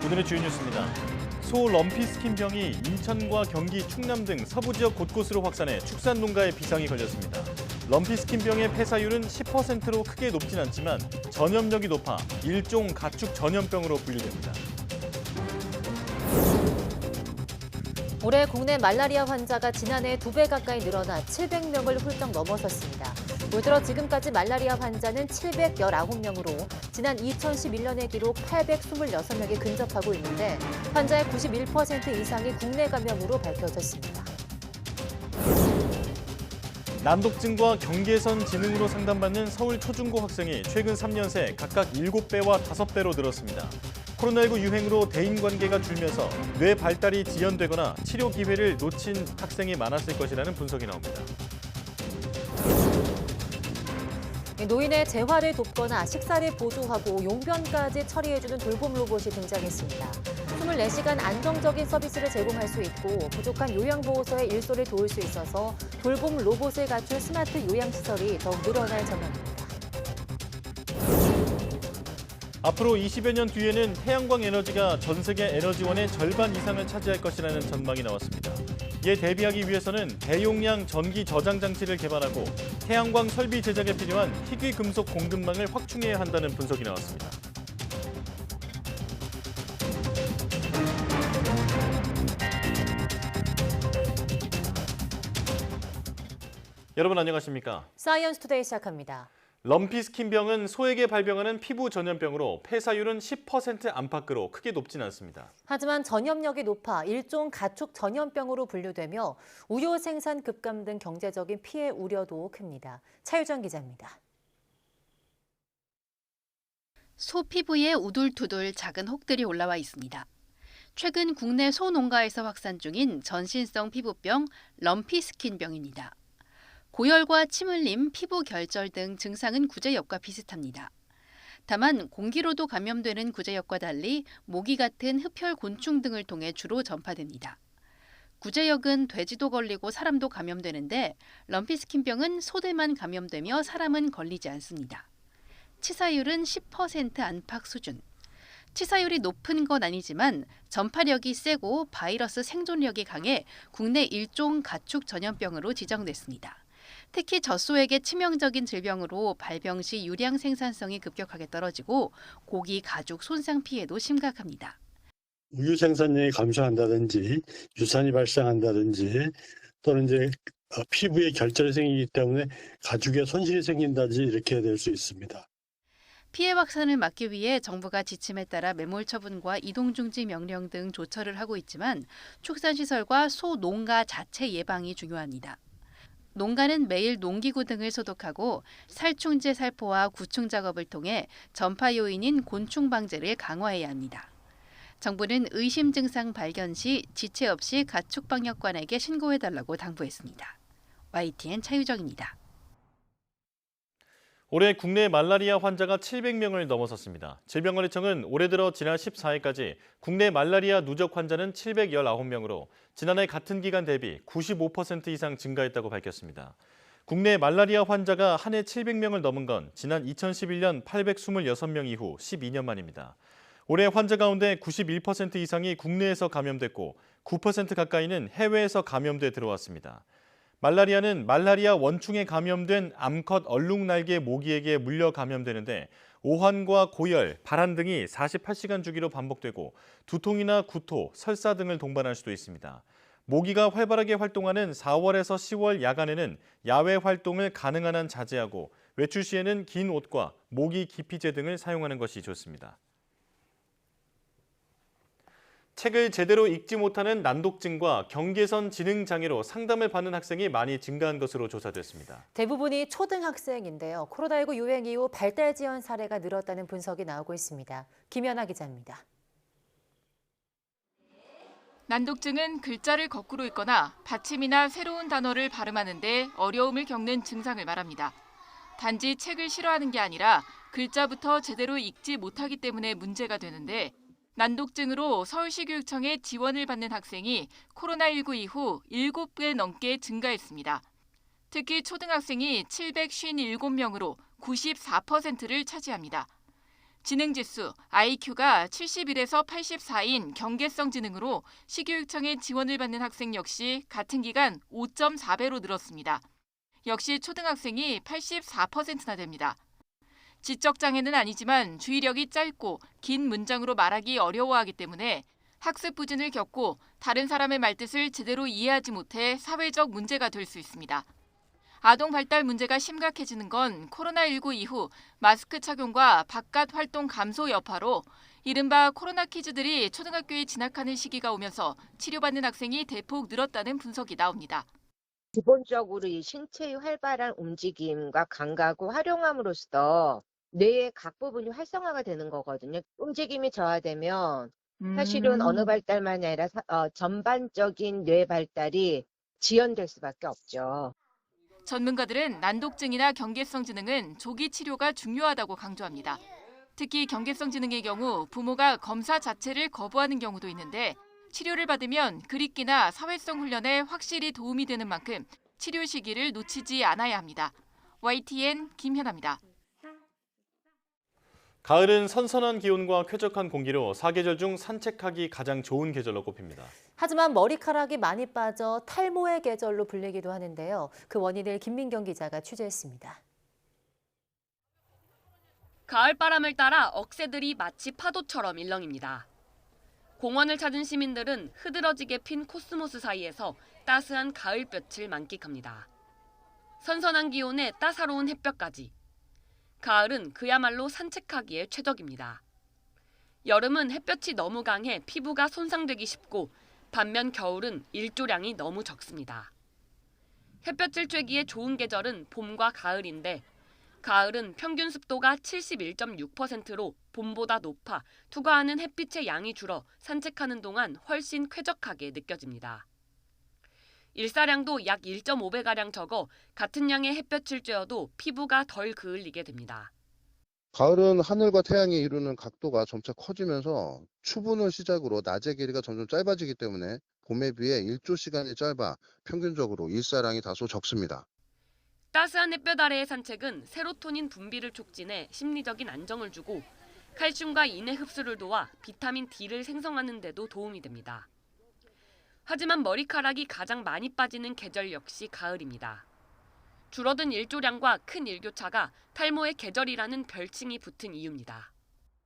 오늘의 주요 뉴스입니다. 소 럼피스킨병이 인천과 경기, 충남 등 서부 지역 곳곳으로 확산해 축산 농가에 비상이 걸렸습니다. 럼피스킨병의 폐사율은 10%로 크게 높진 않지만 전염력이 높아 일종 가축 전염병으로 분류됩니다. 올해 국내 말라리아 환자가 지난해 2배 가까이 늘어나 700명을 훌쩍 넘어섰습니다. 올 들어 지금까지 말라리아 환자는 719명으로 지난 2011년의 기록 826명에 근접하고 있는데 환자의 91% 이상이 국내 감염으로 밝혀졌습니다. 난독증과 경계선 지능으로 상담받는 서울 초중고 학생이 최근 3년 새 각각 7배와 5배로 늘었습니다. 코로나19 유행으로 대인관계가 줄면서 뇌 발달이 지연되거나 치료 기회를 놓친 학생이 많았을 것이라는 분석이 나옵니다. 노인의 재활을 돕거나 식사를 보조하고 용변까지 처리해주는 돌봄 로봇이 등장했습니다. 24시간 안정적인 서비스를 제공할 수 있고 부족한 요양보호소의 일소를 도울 수 있어서 돌봄 로봇을 갖춘 스마트 요양시설이 더욱 늘어날 전망입니다. 앞으로 20여 년 뒤에는 태양광 에너지가 전 세계 에너지원의 절반 이상을 차지할 것이라는 전망이 나왔습니다. 이에 대비하기 위해서는 대용량 전기 저장 장치를 개발하고 태양광 설비 제작에 필요한 희귀 금속 공급망을 확충해야 한다는 분석이 나왔습니다. 여러분 안녕하십니까? 사이언스 투데이 시작합니다. 럼피스킨병은 소에게 발병하는 피부 전염병으로 폐사율은 10% 안팎으로 크게 높진 않습니다. 하지만 전염력이 높아 일종 가축 전염병으로 분류되며 우요 생산 급감 등 경제적인 피해 우려도 큽니다. 차유정 기자입니다. 소 피부에 우둘투둘 작은 혹들이 올라와 있습니다. 최근 국내 소 농가에서 확산 중인 전신성 피부병 럼피스킨병입니다. 고열과 침 흘림, 피부 결절 등 증상은 구제역과 비슷합니다. 다만 공기로도 감염되는 구제역과 달리 모기 같은 흡혈 곤충 등을 통해 주로 전파됩니다. 구제역은 돼지도 걸리고 사람도 감염되는데 럼피스킨병은 소들만 감염되며 사람은 걸리지 않습니다. 치사율은 10% 안팎 수준. 치사율이 높은 건 아니지만 전파력이 세고 바이러스 생존력이 강해 국내 일종 가축 전염병으로 지정됐습니다. 특히 젖소에게 치명적인 질병으로 발병 시 유량 생산성이 급격하게 떨어지고 고기, 가죽 손상 피해도 심각합니다. 우유 생산량이 감소한다든지 유산이 발생한다든지 또는 이제 피부에 결절이 생기기 때문에 가죽에 손실이 생긴다든지 이렇게 될 수 있습니다. 피해 확산을 막기 위해 정부가 지침에 따라 매몰 처분과 이동 중지 명령 등 조처를 하고 있지만 축산시설과 소 농가 자체 예방이 중요합니다. 농가는 매일 농기구 등을 소독하고 살충제 살포와 구충 작업을 통해 전파 요인인 곤충 방제를 강화해야 합니다. 정부는 의심 증상 발견 시 지체 없이 가축방역관에게 신고해달라고 당부했습니다. YTN 차유정입니다. 올해 국내 말라리아 환자가 700명을 넘어섰습니다. 질병관리청은 올해 들어 지난 14일까지 국내 말라리아 누적 환자는 719명으로 지난해 같은 기간 대비 95% 이상 증가했다고 밝혔습니다. 국내 말라리아 환자가 한 해 700명을 넘은 건 지난 2011년 826명 이후 12년 만입니다. 올해 환자 가운데 91% 이상이 국내에서 감염됐고 9% 가까이는 해외에서 감염돼 들어왔습니다. 말라리아는 말라리아 원충에 감염된 암컷 얼룩날개 모기에게 물려 감염되는데 오한과 고열, 발한 등이 48시간 주기로 반복되고 두통이나 구토, 설사 등을 동반할 수도 있습니다. 모기가 활발하게 활동하는 4월에서 10월 야간에는 야외 활동을 가능한 한 자제하고 외출 시에는 긴 옷과 모기 기피제 등을 사용하는 것이 좋습니다. 책을 제대로 읽지 못하는 난독증과 경계선 지능 장애로 상담을 받는 학생이 많이 증가한 것으로 조사됐습니다. 대부분이 초등학생인데요. 코로나19 유행 이후 발달 지연 사례가 늘었다는 분석이 나오고 있습니다. 김연아 기자입니다. 난독증은 글자를 거꾸로 읽거나 받침이나 새로운 단어를 발음하는 데 어려움을 겪는 증상을 말합니다. 단지 책을 싫어하는 게 아니라 글자부터 제대로 읽지 못하기 때문에 문제가 되는데 난독증으로 서울시교육청의 지원을 받는 학생이 코로나19 이후 7배 넘게 증가했습니다. 특히 초등학생이 757명으로 94%를 차지합니다. 지능지수 IQ가 71에서 84인 경계성 지능으로 시교육청의 지원을 받는 학생 역시 같은 기간 5.4배로 늘었습니다. 역시 초등학생이 84%나 됩니다. 지적 장애는 아니지만 주의력이 짧고 긴 문장으로 말하기 어려워하기 때문에 학습 부진을 겪고 다른 사람의 말뜻을 제대로 이해하지 못해 사회적 문제가 될 수 있습니다. 아동 발달 문제가 심각해지는 건 코로나19 이후 마스크 착용과 바깥 활동 감소 여파로 이른바 코로나 키즈들이 초등학교에 진학하는 시기가 오면서 치료받는 학생이 대폭 늘었다는 분석이 나옵니다. 기본적으로 이 신체의 활발한 움직임과 감각을 활용함으로써 뇌의 각 부분이 활성화가 되는 거거든요. 움직임이 저하되면 사실은 언어 발달만이 아니라 전반적인 뇌 발달이 지연될 수밖에 없죠. 전문가들은 난독증이나 경계성 지능은 조기 치료가 중요하다고 강조합니다. 특히 경계성 지능의 경우 부모가 검사 자체를 거부하는 경우도 있는데 치료를 받으면 글읽기나 사회성 훈련에 확실히 도움이 되는 만큼 치료 시기를 놓치지 않아야 합니다. YTN 김현아입니다. 가을은 선선한 기온과 쾌적한 공기로 사계절 중 산책하기 가장 좋은 계절로 꼽힙니다. 하지만 머리카락이 많이 빠져 탈모의 계절로 불리기도 하는데요. 그 원인을 김민경 기자가 취재했습니다. 가을바람을 따라 억새들이 마치 파도처럼 일렁입니다. 공원을 찾은 시민들은 흐드러지게 핀 코스모스 사이에서 따스한 가을볕을 만끽합니다. 선선한 기온에 따사로운 햇볕까지. 가을은 그야말로 산책하기에 최적입니다. 여름은 햇볕이 너무 강해 피부가 손상되기 쉽고 반면 겨울은 일조량이 너무 적습니다. 햇볕을 쬐기에 좋은 계절은 봄과 가을인데 가을은 평균 습도가 71.6%로 봄보다 높아 투과하는 햇빛의 양이 줄어 산책하는 동안 훨씬 쾌적하게 느껴집니다. 일사량도 약 1.5배가량 적어 같은 양의 햇볕을 쬐어도 피부가 덜 그을리게 됩니다. 가을은 하늘과 태양이 이루는 각도가 점차 커지면서 추분을 시작으로 낮의 길이가 점점 짧아지기 때문에 봄에 비해 일조 시간이 짧아 평균적으로 일사량이 다소 적습니다. 따스한 햇볕 아래의 산책은 세로토닌 분비를 촉진해 심리적인 안정을 주고 칼슘과 인의 흡수를 도와 비타민 D를 생성하는 데도 도움이 됩니다. 하지만 머리카락이 가장 많이 빠지는 계절 역시 가을입니다. 줄어든 일조량과 큰 일교차가 탈모의 계절이라는 별칭이 붙은 이유입니다.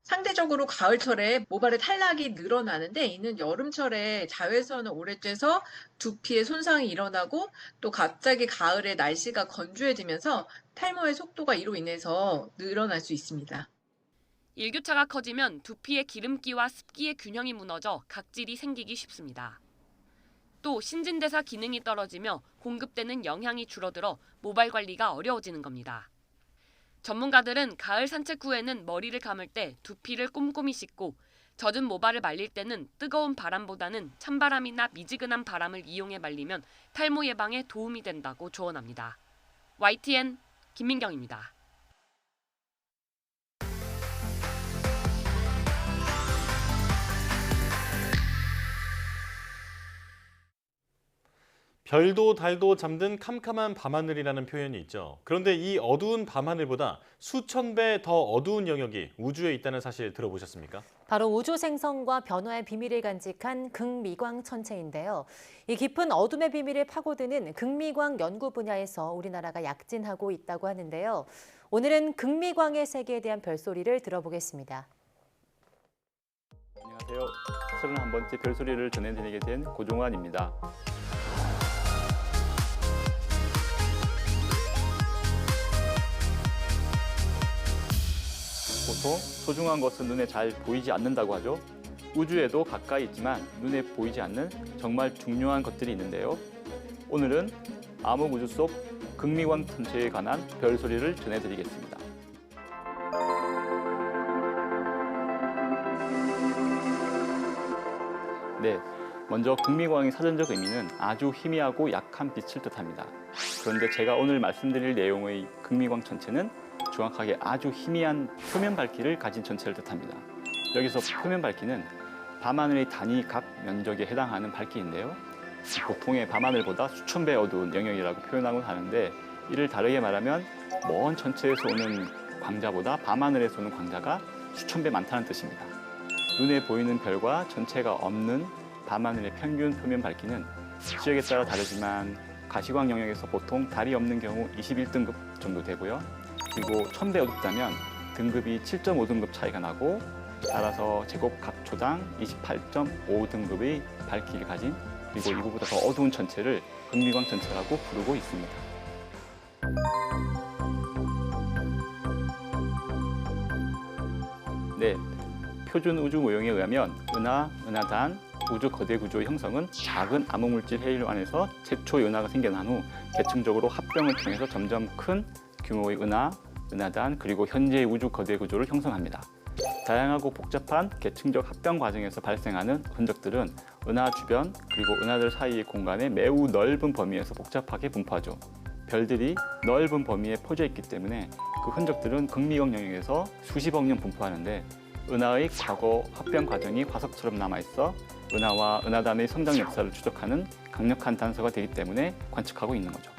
상대적으로 가을철에 모발의 탈락이 늘어나는데 이는 여름철에 자외선을 오래 쬐서 두피에 손상이 일어나고 또 갑자기 가을에 날씨가 건조해지면서 탈모의 속도가 이로 인해서 늘어날 수 있습니다. 일교차가 커지면 두피의 기름기와 습기의 균형이 무너져 각질이 생기기 쉽습니다. 또 신진대사 기능이 떨어지며 공급되는 영양이 줄어들어 모발 관리가 어려워지는 겁니다. 전문가들은 가을 산책 후에는 머리를 감을 때 두피를 꼼꼼히 씻고 젖은 모발을 말릴 때는 뜨거운 바람보다는 찬바람이나 미지근한 바람을 이용해 말리면 탈모 예방에 도움이 된다고 조언합니다. YTN 김민경입니다. 별도 달도 잠든 캄캄한 밤하늘이라는 표현이 있죠. 그런데 이 어두운 밤하늘보다 수천 배 더 어두운 영역이 우주에 있다는 사실 들어보셨습니까? 바로 우주 생성과 변화의 비밀을 간직한 극미광 천체인데요. 이 깊은 어둠의 비밀을 파고드는 극미광 연구 분야에서 우리나라가 약진하고 있다고 하는데요. 오늘은 극미광의 세계에 대한 별소리를 들어보겠습니다. 안녕하세요. 31번째 별소리를 전해드리게 된 고종환입니다. 보통 소중한 것은 눈에 잘 보이지 않는다고 하죠. 우주에도 가까이 있지만 눈에 보이지 않는 정말 중요한 것들이 있는데요. 오늘은 암흑우주 속 극미광 천체에 관한 별소리를 전해드리겠습니다. 네, 먼저 극미광의 사전적 의미는 아주 희미하고 약한 빛을 뜻합니다. 그런데 제가 오늘 말씀드릴 내용의 극미광 천체는 정확하게 아주 희미한 표면 밝기를 가진 천체를 뜻합니다. 여기서 표면 밝기는 밤하늘의 단위 각 면적에 해당하는 밝기인데요. 보통의 밤하늘보다 수천 배 어두운 영역이라고 표현하곤 하는데 이를 다르게 말하면 먼 천체에서 오는 광자보다 밤하늘에서 오는 광자가 수천 배 많다는 뜻입니다. 눈에 보이는 별과 전체가 없는 밤하늘의 평균 표면 밝기는 지역에 따라 다르지만 가시광 영역에서 보통 달이 없는 경우 21등급 정도 되고요. 그리고 1000배 어둡다면 등급이 7.5등급 차이가 나고 따라서 제곱각초당 28.5등급의 밝기를 가진 그리고 이거보다 더 어두운 전체를 극미광 전체라고 부르고 있습니다. 네, 표준 우주 모형에 의하면 은하, 은하단, 우주 거대 구조의 형성은 작은 암흑물질 해일 안에서 최초 은하가 생겨난 후 계층적으로 합병을 통해서 점점 큰 규모의 은하, 은하단 그리고 현재의 우주 거대 구조를 형성합니다. 다양하고 복잡한 계층적 합병 과정에서 발생하는 흔적들은 은하 주변 그리고 은하들 사이의 공간에 매우 넓은 범위에서 복잡하게 분포하죠. 별들이 넓은 범위에 퍼져 있기 때문에 그 흔적들은 극미광 영역에서 수십억 년 분포하는데 은하의 과거 합병 과정이 화석처럼 남아있어 은하와 은하단의 성장 역사를 추적하는 강력한 단서가 되기 때문에 관측하고 있는 거죠.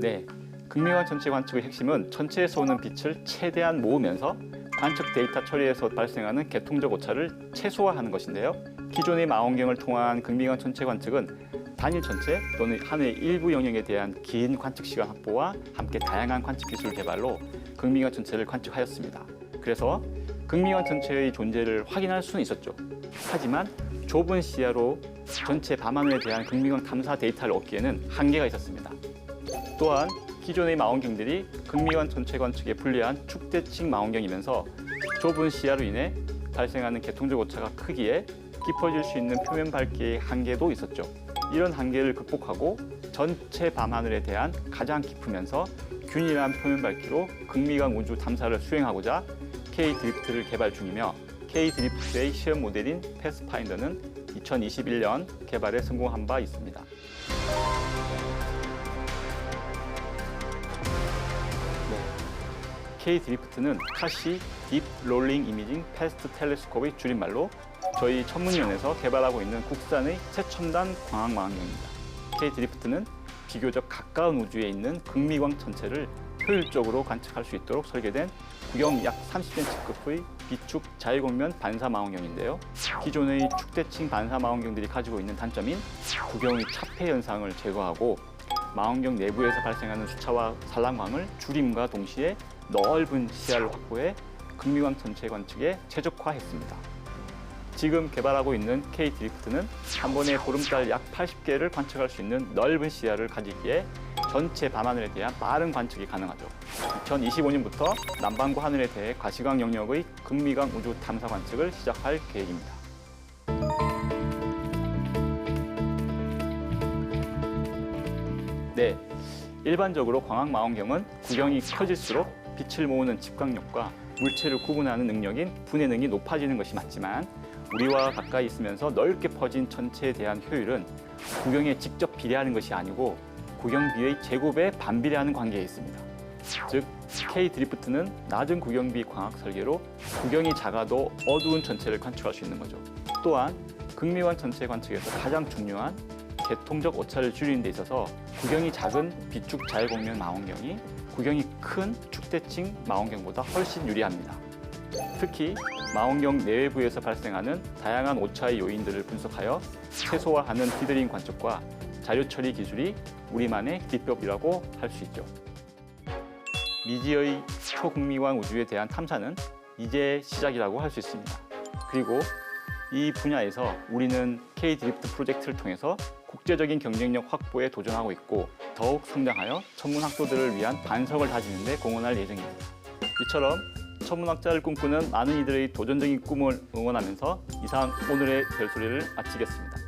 네, 극미광 전체 관측의 핵심은 천체에서 오는 빛을 최대한 모으면서 관측 데이터 처리에서 발생하는 계통적 오차를 최소화하는 것인데요. 기존의 망원경을 통한 극미광 전체 관측은 단일 천체 또는 하늘의 일부 영역에 대한 긴 관측 시간 확보와 함께 다양한 관측 기술 개발로 극미광 전체를 관측하였습니다. 그래서 극미광 전체의 존재를 확인할 수는 있었죠. 하지만 좁은 시야로 전체 밤하늘에 대한 극미광 탐사 데이터를 얻기에는 한계가 있었습니다. 또한 기존의 망원경들이 극미광 전체 관측에 불리한 축대칭 망원경이면서 좁은 시야로 인해 발생하는 계통적 오차가 크기에 깊어질 수 있는 표면 밝기의 한계도 있었죠. 이런 한계를 극복하고 전체 밤하늘에 대한 가장 깊으면서 균일한 표면 밝기로 극미광 우주 탐사를 수행하고자 K-드리프트를 개발 중이며 K-드리프트의 시험 모델인 패스파인더는 2021년 개발에 성공한 바 있습니다. K-드리프트는 카시 딥 롤링 이미징 패스트 텔레스콥의 줄임말로 저희 천문연에서 개발하고 있는 국산의 최첨단 광학 망원경입니다. K-드리프트는 비교적 가까운 우주에 있는 극미광 전체를 효율적으로 관측할 수 있도록 설계된 구경 약 30cm급의 비축 자유광면 반사 망원경인데요. 기존의 축대칭 반사 망원경들이 가지고 있는 단점인 구경의 차폐 현상을 제거하고 망원경 내부에서 발생하는 수차와 산란광을 줄임과 동시에 넓은 시야를 확보해 극미광 전체 관측에 최적화했습니다. 지금 개발하고 있는 K-드리프트는 한 번에 보름달 약 80개를 관측할 수 있는 넓은 시야를 가지기에 전체 밤하늘에 대한 빠른 관측이 가능하죠. 2025년부터 남반구 하늘에 대해 가시광 영역의 극미광 우주 탐사 관측을 시작할 계획입니다. 네, 일반적으로 광학 망원경은 구경이 커질수록 빛을 모으는 집광력과 물체를 구분하는 능력인 분해능이 높아지는 것이 맞지만 우리와 가까이 있으면서 넓게 퍼진 천체에 대한 효율은 구경에 직접 비례하는 것이 아니고 구경비의 제곱에 반비례하는 관계에 있습니다. 즉, K-드리프트는 낮은 구경비 광학 설계로 구경이 작아도 어두운 천체를 관측할 수 있는 거죠. 또한 극미광 전체 관측에서 가장 중요한 계통적 오차를 줄이는 데 있어서 구경이 작은 비축 자유광면 망원경이 구경이 큰 축대칭 망원경보다 훨씬 유리합니다. 특히 망원경 내외부에서 발생하는 다양한 오차의 요인들을 분석하여 최소화하는 피드링 관측과 자료 처리 기술이 우리만의 비법이라고 할 수 있죠. 미지의 초극미광 우주에 대한 탐사는 이제 시작이라고 할 수 있습니다. 그리고 이 분야에서 우리는 K-드리프트 프로젝트를 통해서 국제적인 경쟁력 확보에 도전하고 있고 더욱 성장하여 천문학도들을 위한 반석을 다지는 데 공헌할 예정입니다. 이처럼 천문학자를 꿈꾸는 많은 이들의 도전적인 꿈을 응원하면서 이상 오늘의 별소리를 마치겠습니다.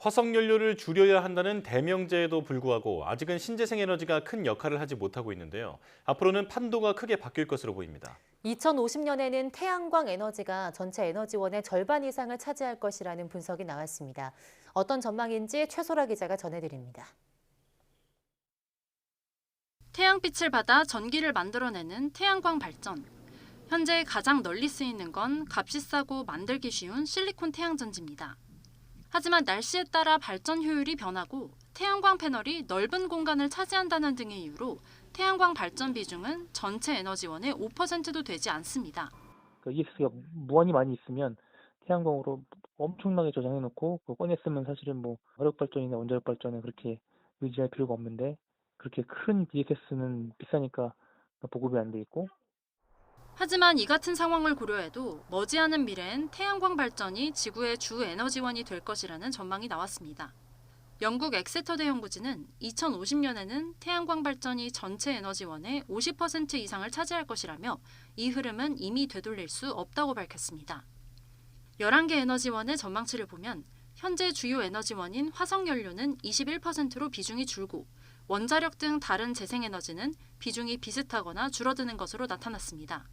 화석 연료를 줄여야 한다는 대명제에도 불구하고 아직은 신재생 에너지가 큰 역할을 하지 못하고 있는데요. 앞으로는 판도가 크게 바뀔 것으로 보입니다. 2050년에는 태양광 에너지가 전체 에너지원의 절반 이상을 차지할 것이라는 분석이 나왔습니다. 어떤 전망인지 최소라 기자가 전해드립니다. 태양빛을 받아 전기를 만들어내는 태양광 발전. 현재 가장 널리 쓰이는 건 값이 싸고 만들기 쉬운 실리콘 태양전지입니다. 하지만 날씨에 따라 발전 효율이 변하고 태양광 패널이 넓은 공간을 차지한다는 등의 이유로 태양광 발전 비중은 전체 에너지원의 5%도 되지 않습니다. EX가 무한히 많이 있으면 태양광으로 엄청나게 저장해놓고 그거 꺼냈으면 사실은 뭐 화력 발전이나 원자력 발전에 그렇게 의지할 필요가 없는데 그렇게 큰 EX는 비싸니까 보급이 안 돼 있고. 하지만 이 같은 상황을 고려해도 머지않은 미래엔 태양광 발전이 지구의 주 에너지원이 될 것이라는 전망이 나왔습니다. 영국 엑세터대 연구진은 2050년에는 태양광 발전이 전체 에너지원의 50% 이상을 차지할 것이라며 이 흐름은 이미 되돌릴 수 없다고 밝혔습니다. 11개 에너지원의 전망치를 보면 현재 주요 에너지원인 화석연료는 21%로 비중이 줄고 원자력 등 다른 재생에너지는 비중이 비슷하거나 줄어드는 것으로 나타났습니다.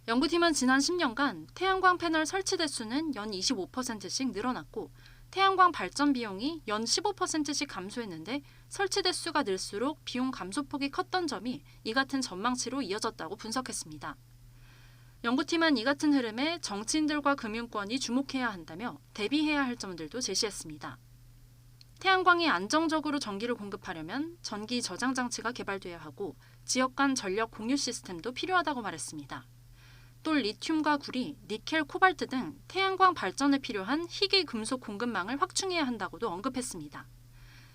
연구팀은 지난 10년간 태양광 패널 설치 대수는 연 25%씩 늘어났고 태양광 발전 비용이 연 15%씩 감소했는데 설치 대수가 늘수록 비용 감소폭이 컸던 점이 이 같은 전망치로 이어졌다고 분석했습니다. 연구팀은 이 같은 흐름에 정치인들과 금융권이 주목해야 한다며 대비해야 할 점들도 제시했습니다. 태양광이 안정적으로 전기를 공급하려면 전기 저장 장치가 개발돼야 하고 지역 간 전력 공유 시스템도 필요하다고 말했습니다. 또 리튬과 구리, 니켈, 코발트 등 태양광 발전에 필요한 희귀 금속 공급망을 확충해야 한다고도 언급했습니다.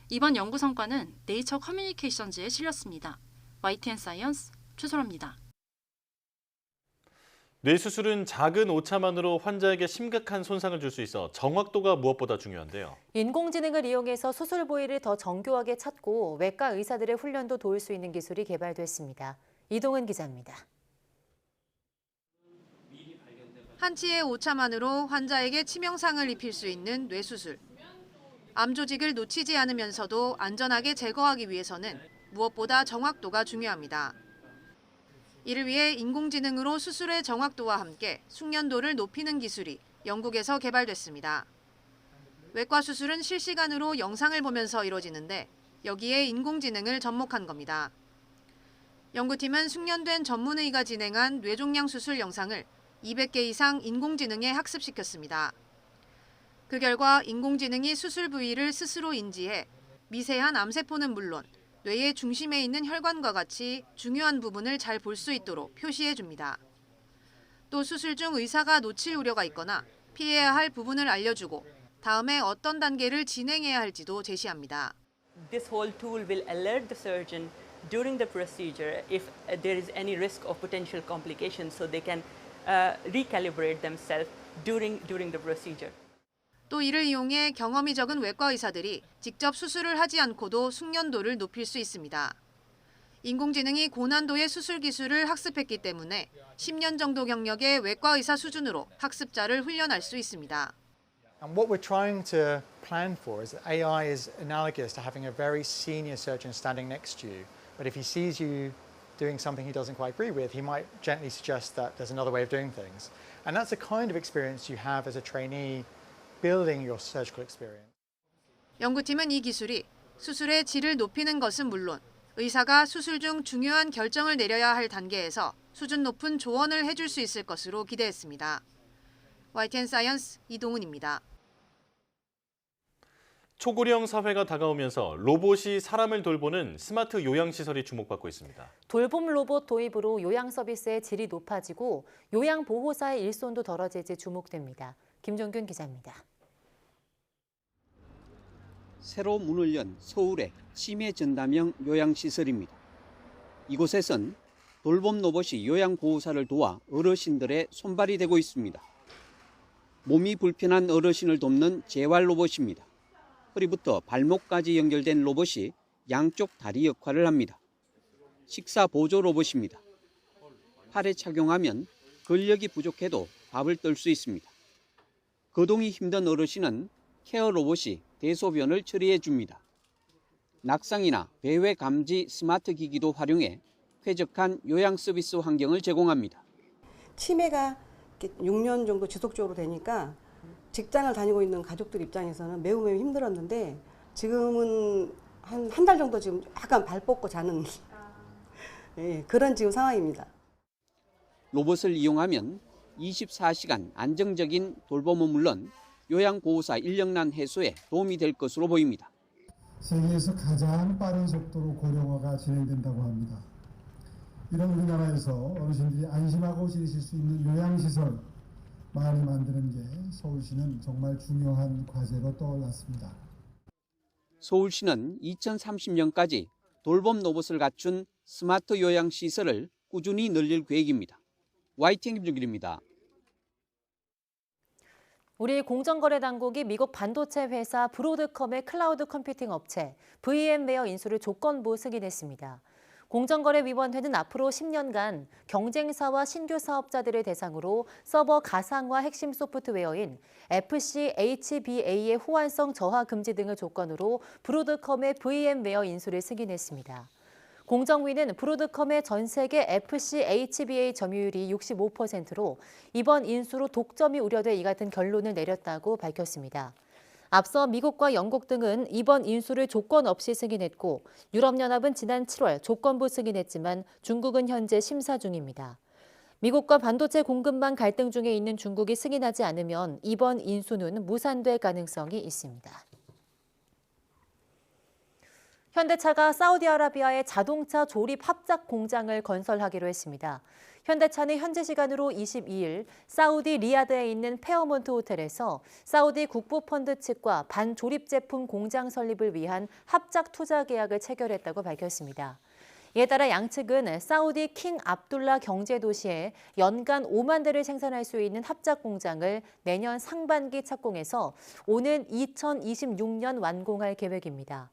이번 연구 성과는 네이처 커뮤니케이션즈에 실렸습니다. YTN 사이언스 최소라입니다. 뇌수술은 작은 오차만으로 환자에게 심각한 손상을 줄 수 있어 정확도가 무엇보다 중요한데요. 인공지능을 이용해서 수술 부위를 더 정교하게 찾고 외과 의사들의 훈련도 도울 수 있는 기술이 개발됐습니다. 이동은 기자입니다. 한치의 오차만으로 환자에게 치명상을 입힐 수 있는 뇌수술. 암 조직을 놓치지 않으면서도 안전하게 제거하기 위해서는 무엇보다 정확도가 중요합니다. 이를 위해 인공지능으로 수술의 정확도와 함께 숙련도를 높이는 기술이 영국에서 개발됐습니다. 외과 수술은 실시간으로 영상을 보면서 이루어지는데 여기에 인공지능을 접목한 겁니다. 연구팀은 숙련된 전문의가 진행한 뇌종양 수술 영상을 200개 이상 인공지능에 학습시켰습니다. 그 결과 인공지능이 수술 부위를 스스로 인지해 미세한 암세포는 물론 뇌의 중심에 있는 혈관과 같이 중요한 부분을 잘 볼 수 있도록 표시해 줍니다. 또 수술 중 의사가 놓칠 우려가 있거나 피해야 할 부분을 알려주고 다음에 어떤 단계를 진행해야 할지도 제시합니다. This whole tool will alert the surgeon during the procedure if there is any risk of potential complications so they can recalibrate themselves during the procedure. 또 이를 이용해 경험이 적은 외과 의사들이 직접 수술을 하지 않고도 숙련도를 높일 수 있습니다. 인공지능이 고난도의 수술 기술을 학습했기 때문에 10년 정도 경력의 외과 의사 수준으로 학습자를 훈련할 수 있습니다. And what we're trying to plan for is that AI is analogous to having a very senior surgeon standing next to you. But if he sees you doing something he doesn't quite agree with, he might gently suggest that there's another way of doing things. And that's the kind of experience you have as a trainee building your surgical experience. 연구팀은 이 기술이 수술의 질을 높이는 것은 물론 의사가 수술 중 중요한 결정을 내려야 할 단계에서 수준 높은 조언을 해줄 수 있을 것으로 기대했습니다. YTN 사이언스 이동훈입니다. 초고령 사회가 다가오면서 로봇이 사람을 돌보는 스마트 요양시설이 주목받고 있습니다. 돌봄 로봇 도입으로 요양 서비스의 질이 높아지고 요양보호사의 일손도 덜어질지 주목됩니다. 김종균 기자입니다. 새로 문을 연 서울의 치매 전담형 요양시설입니다. 이곳에선 돌봄 로봇이 요양보호사를 도와 어르신들의 손발이 되고 있습니다. 몸이 불편한 어르신을 돕는 재활 로봇입니다. 허리부터 발목까지 연결된 로봇이 양쪽 다리 역할을 합니다. 식사 보조 로봇입니다. 팔에 착용하면 근력이 부족해도 밥을 뜰 수 있습니다. 거동이 힘든 어르신은 케어 로봇이 대소변을 처리해 줍니다. 낙상이나 배회 감지 스마트 기기도 활용해 쾌적한 요양 서비스 환경을 제공합니다. 치매가 6년 정도 지속적으로 되니까 직장을 다니고 있는 가족들 입장에서는 매우 힘들었는데 지금은 한 달 정도 지금 약간 발 뻗고 자는 그런 지금 상황입니다. 로봇을 이용하면 24시간 안정적인 돌봄은 물론 요양보호사 인력난 해소에 도움이 될 것으로 보입니다. 세계에서 가장 빠른 속도로 고령화가 진행된다고 합니다. 이런 우리나라에서 어르신들이 안심하고 지내실 수 있는 요양시설 많이 만드는 게 서울시는 정말 중요한 과제로 떠올랐습니다. 서울시는 2030년까지 돌봄 로봇을 갖춘 스마트 요양시설을 꾸준히 늘릴 계획입니다. YTN 김준길입니다. 우리 공정거래당국이 미국 반도체 회사 브로드컴의 클라우드 컴퓨팅 업체 VM웨어 인수를 조건부 승인했습니다. 공정거래위원회는 앞으로 10년간 경쟁사와 신규 사업자들을 대상으로 서버 가상화 핵심 소프트웨어인 FC HBA의 호환성 저하 금지 등을 조건으로 브로드컴의 VM웨어 인수를 승인했습니다. 공정위는 브로드컴의 전 세계 FC HBA 점유율이 65%로 이번 인수로 독점이 우려돼 이 같은 결론을 내렸다고 밝혔습니다. 앞서 미국과 영국 등은 이번 인수를 조건 없이 승인했고 유럽연합은 지난 7월 조건부 승인했지만 중국은 현재 심사 중입니다. 미국과 반도체 공급망 갈등 중에 있는 중국이 승인하지 않으면 이번 인수는 무산될 가능성이 있습니다. 현대차가 사우디아라비아에 자동차 조립 합작 공장을 건설하기로 했습니다. 현대차는 현지 시간으로 22일 사우디 리야드에 있는 페어몬트 호텔에서 사우디 국부펀드 측과 반조립 제품 공장 설립을 위한 합작 투자 계약을 체결했다고 밝혔습니다. 이에 따라 양측은 사우디 킹 압둘라 경제도시에 연간 5만 대를 생산할 수 있는 합작 공장을 내년 상반기 착공해서 오는 2026년 완공할 계획입니다.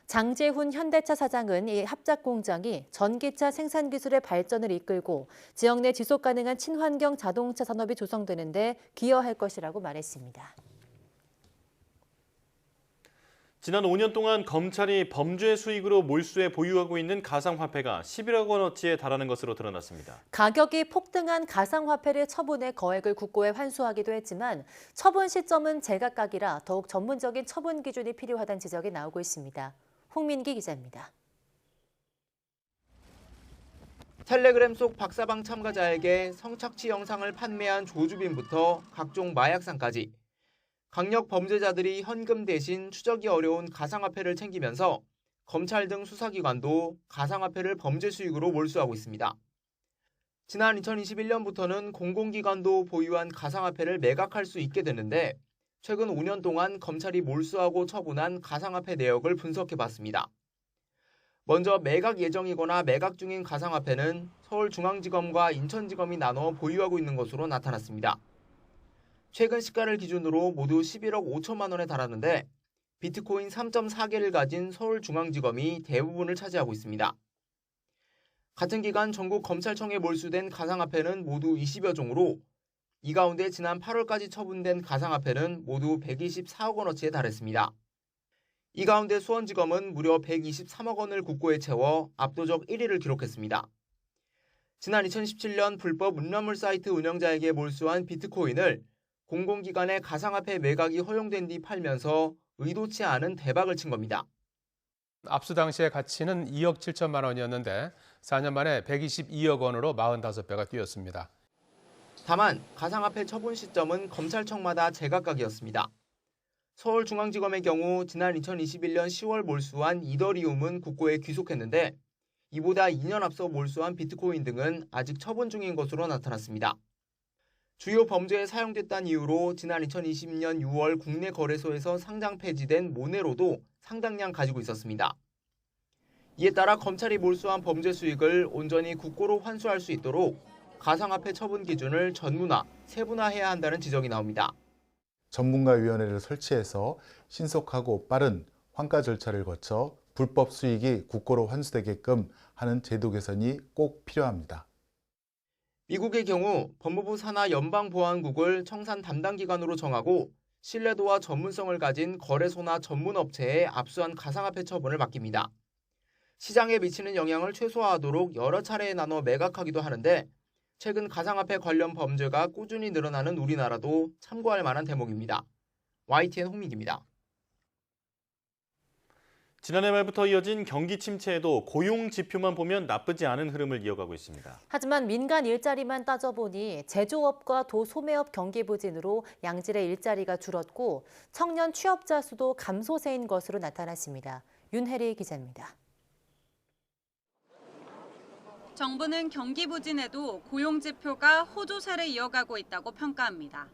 장재훈 현대차 사장은 이 합작 공장이 전기차 생산 기술의 발전을 이끌고 지역 내 지속 가능한 친환경 자동차 산업이 조성되는 데 기여할 것이라고 말했습니다. 지난 5년 동안 검찰이 범죄 수익으로 몰수해 보유하고 있는 가상화폐가 11억 원어치에 달하는 것으로 드러났습니다. 가격이 폭등한 가상화폐를 처분해 거액을 국고에 환수하기도 했지만 처분 시점은 제각각이라 더욱 전문적인 처분 기준이 필요하다는 지적이 나오고 있습니다. 홍민기 기자입니다. 텔레그램 속 박사방 참가자에게 성착취 영상을 판매한 조주빈부터 각종 마약상까지 강력 범죄자들이 현금 대신 추적이 어려운 가상화폐를 챙기면서 검찰 등 수사기관도 가상화폐를 범죄 수익으로 몰수하고 있습니다. 지난 2021년부터는 공공기관도 보유한 가상화폐를 매각할 수 있게 됐는데 최근 5년 동안 검찰이 몰수하고 처분한 가상화폐 내역을 분석해봤습니다. 먼저 매각 예정이거나 매각 중인 가상화폐는 서울중앙지검과 인천지검이 나눠 보유하고 있는 것으로 나타났습니다. 최근 시가를 기준으로 모두 11억 5천만 원에 달하는데 비트코인 3.4개를 가진 서울중앙지검이 대부분을 차지하고 있습니다. 같은 기간 전국 검찰청에 몰수된 가상화폐는 모두 20여 종으로 이 가운데 지난 8월까지 처분된 가상화폐는 모두 124억 원어치에 달했습니다. 이 가운데 수원지검은 무려 123억 원을 국고에 채워 압도적 1위를 기록했습니다. 지난 2017년 불법 음란물 사이트 운영자에게 몰수한 비트코인을 공공기관의 가상화폐 매각이 허용된 뒤 팔면서 의도치 않은 대박을 친 겁니다. 압수 당시의 가치는 2억 7천만 원이었는데 4년 만에 122억 원으로 45배가 뛰었습니다. 다만 가상화폐 처분 시점은 검찰청마다 제각각이었습니다. 서울중앙지검의 경우 지난 2021년 10월 몰수한 이더리움은 국고에 귀속했는데 이보다 2년 앞서 몰수한 비트코인 등은 아직 처분 중인 것으로 나타났습니다. 주요 범죄에 사용됐다는 이유로 지난 2020년 6월 국내 거래소에서 상장 폐지된 모네로도 상당량 가지고 있었습니다. 이에 따라 검찰이 몰수한 범죄 수익을 온전히 국고로 환수할 수 있도록 가상화폐 처분 기준을 전문화, 세분화해야 한다는 지적이 나옵니다. 전문가위원회를 설치해서 신속하고 빠른 환가 절차를 거쳐 불법 수익이 국고로 환수되게끔 하는 제도 개선이 꼭 필요합니다. 미국의 경우 법무부 산하 연방보안국을 청산 담당 기관으로 정하고 신뢰도와 전문성을 가진 거래소나 전문업체에 압수한 가상화폐 처분을 맡깁니다. 시장에 미치는 영향을 최소화하도록 여러 차례에 나눠 매각하기도 하는데 최근 가상화폐 관련 범죄가 꾸준히 늘어나는 우리나라도 참고할 만한 대목입니다. YTN 홍민기입니다. 지난해 말부터 이어진 경기 침체에도 고용 지표만 보면 나쁘지 않은 흐름을 이어가고 있습니다. 하지만 민간 일자리만 따져보니 제조업과 도소매업 경기 부진으로 양질의 일자리가 줄었고 청년 취업자 수도 감소세인 것으로 나타났습니다. 윤혜리 기자입니다. 정부는 경기 부진에도 고용 지표가 호조세를 이어가고 있다고 평가합니다.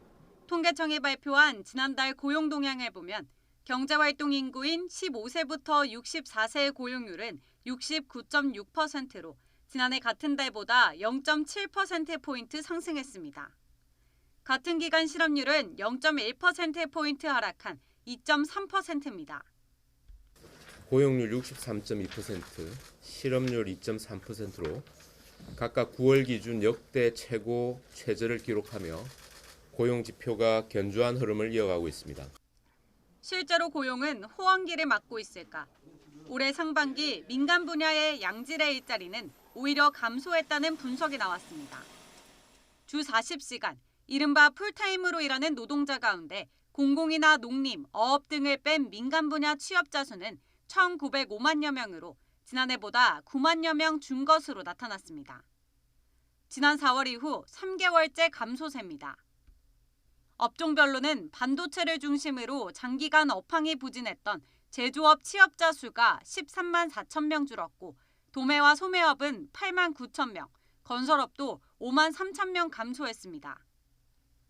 통계청이 발표한 지난달 고용 동향을 보면 경제활동 인구인 15세부터 64세의 고용률은 69.6%로 지난해 같은 달보다 0.7%포인트 상승했습니다. 같은 기간 실업률은 0.1%포인트 하락한 2.3%입니다. 고용률 63.2%, 실업률 2.3%로 각각 9월 기준 역대 최고 최저를 기록하며 고용 지표가 견조한 흐름을 이어가고 있습니다. 실제로 고용은 호황기를 맞고 있을까? 올해 상반기 민간 분야의 양질의 일자리는 오히려 감소했다는 분석이 나왔습니다. 주 40시간, 이른바 풀타임으로 일하는 노동자 가운데 공공이나 농림, 어업 등을 뺀 민간 분야 취업자 수는 1,905만여 명으로 지난해보다 9만여 명 준 것으로 나타났습니다. 지난 4월 이후 3개월째 감소세입니다. 업종별로는 반도체를 중심으로 장기간 업황이 부진했던 제조업 취업자 수가 13만 4천 명 줄었고 도매와 소매업은 8만 9천 명, 건설업도 5만 3천 명 감소했습니다.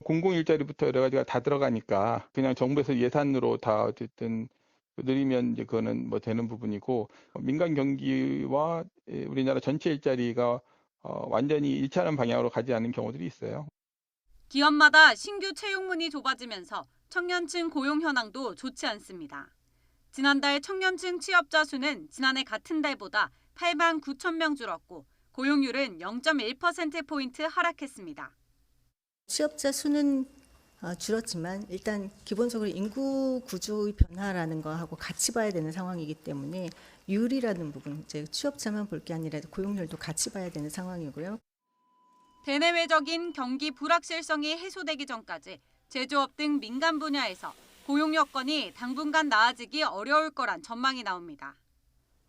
공공 일자리부터 여러 가지가 다 들어가니까 그냥 정부에서 예산으로 다 어쨌든 늘리면 이제 그거는 뭐 되는 부분이고 민간 경기와 우리나라 전체 일자리가 완전히 일치하는 방향으로 가지 않는 경우들이 있어요. 기업마다 신규 채용문이 좁아지면서 청년층 고용 현황도 좋지 않습니다. 지난달 청년층 취업자 수는 지난해 같은 달보다 8만 9천 명 줄었고 고용률은 0.1%포인트 하락했습니다. 취업자 수는 줄었지만 일단 기본적으로 인구 구조의 변화라는 거하고 같이 봐야 되는 상황이기 때문에 유리라는 부분, 이제 취업자만 볼 게 아니라 고용률도 같이 봐야 되는 상황이고요. 대내외적인 경기 불확실성이 해소되기 전까지 제조업 등 민간 분야에서 고용 여건이 당분간 나아지기 어려울 거란 전망이 나옵니다.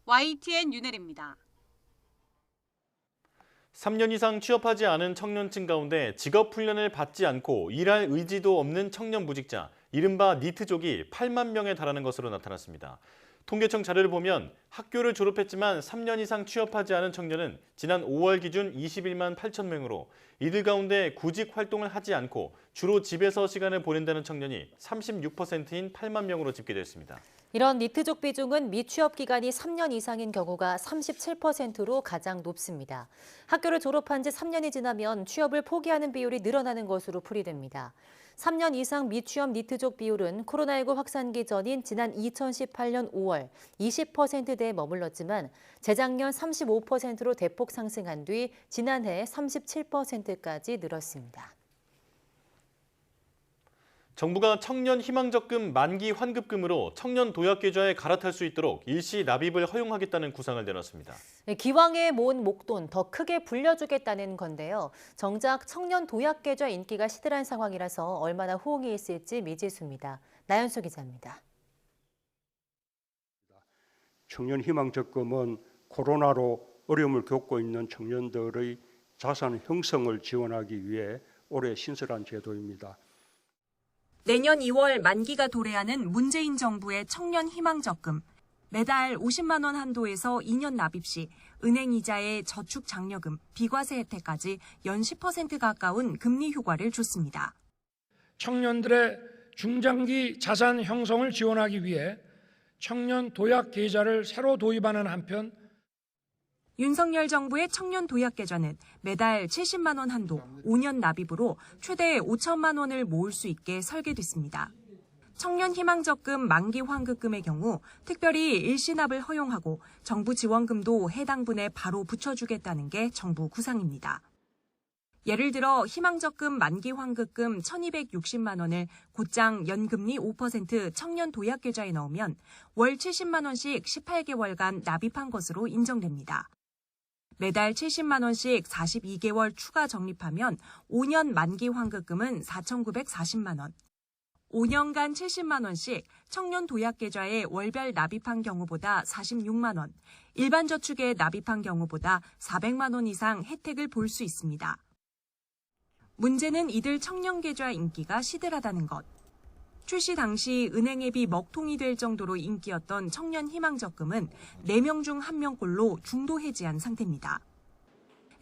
YTN 윤혜리입니다. 3년 이상 취업하지 않은 청년층 가운데 직업 훈련을 받지 않고 일할 의지도 없는 청년 무직자, 이른바 니트족이 8만 명에 달하는 것으로 나타났습니다. 통계청 자료를 보면 학교를 졸업했지만 3년 이상 취업하지 않은 청년은 지난 5월 기준 21만 8천 명으로 이들 가운데 구직 활동을 하지 않고 주로 집에서 시간을 보낸다는 청년이 36%인 8만 명으로 집계됐습니다. 이런 니트족 비중은 미취업 기간이 3년 이상인 경우가 37%로 가장 높습니다. 학교를 졸업한 지 3년이 지나면 취업을 포기하는 비율이 늘어나는 것으로 풀이됩니다. 3년 이상 미취업 니트족 비율은 코로나19 확산기 전인 지난 2018년 5월 20%대에 머물렀지만 재작년 35%로 대폭 상승한 뒤 지난해 37%까지 늘었습니다. 정부가 청년 희망적금 만기 환급금으로 청년 도약계좌에 갈아탈 수 있도록 일시 납입을 허용하겠다는 구상을 내놨습니다. 기왕에 모은 목돈 더 크게 불려주겠다는 건데요. 정작 청년 도약계좌 인기가 시들한 상황이라서 얼마나 호응이 있을지 미지수입니다. 나연수 기자입니다. 청년 희망적금은 코로나로 어려움을 겪고 있는 청년들의 자산 형성을 지원하기 위해 올해 신설한 제도입니다. 내년 2월 만기가 도래하는 문재인 정부의 청년 희망적금. 매달 50만 원 한도에서 2년 납입 시 은행 이자의 저축 장려금, 비과세 혜택까지 연 10% 가까운 금리 효과를 줬습니다. 청년들의 중장기 자산 형성을 지원하기 위해 청년 도약 계좌를 새로 도입하는 한편 윤석열 정부의 청년 도약 계좌는 매달 70만 원 한도, 5년 납입으로 최대 5천만 원을 모을 수 있게 설계됐습니다. 청년 희망적금 만기 환급금의 경우 특별히 일시납을 허용하고 정부 지원금도 해당 분에 바로 붙여주겠다는 게 정부 구상입니다. 예를 들어 희망적금 만기 환급금 1,260만 원을 곧장 연금리 5% 청년 도약 계좌에 넣으면 월 70만 원씩 18개월간 납입한 것으로 인정됩니다. 매달 70만 원씩 42개월 추가 적립하면 5년 만기 환급금은 4,940만 원. 5년간 70만 원씩 청년 도약 계좌에 월별 납입한 경우보다 46만 원, 일반 저축에 납입한 경우보다 400만 원 이상 혜택을 볼 수 있습니다. 문제는 이들 청년 계좌 인기가 시들하다는 것. 출시 당시 은행 앱이 먹통이 될 정도로 인기였던 청년 희망적금은 4명 중 1명꼴로 중도 해지한 상태입니다.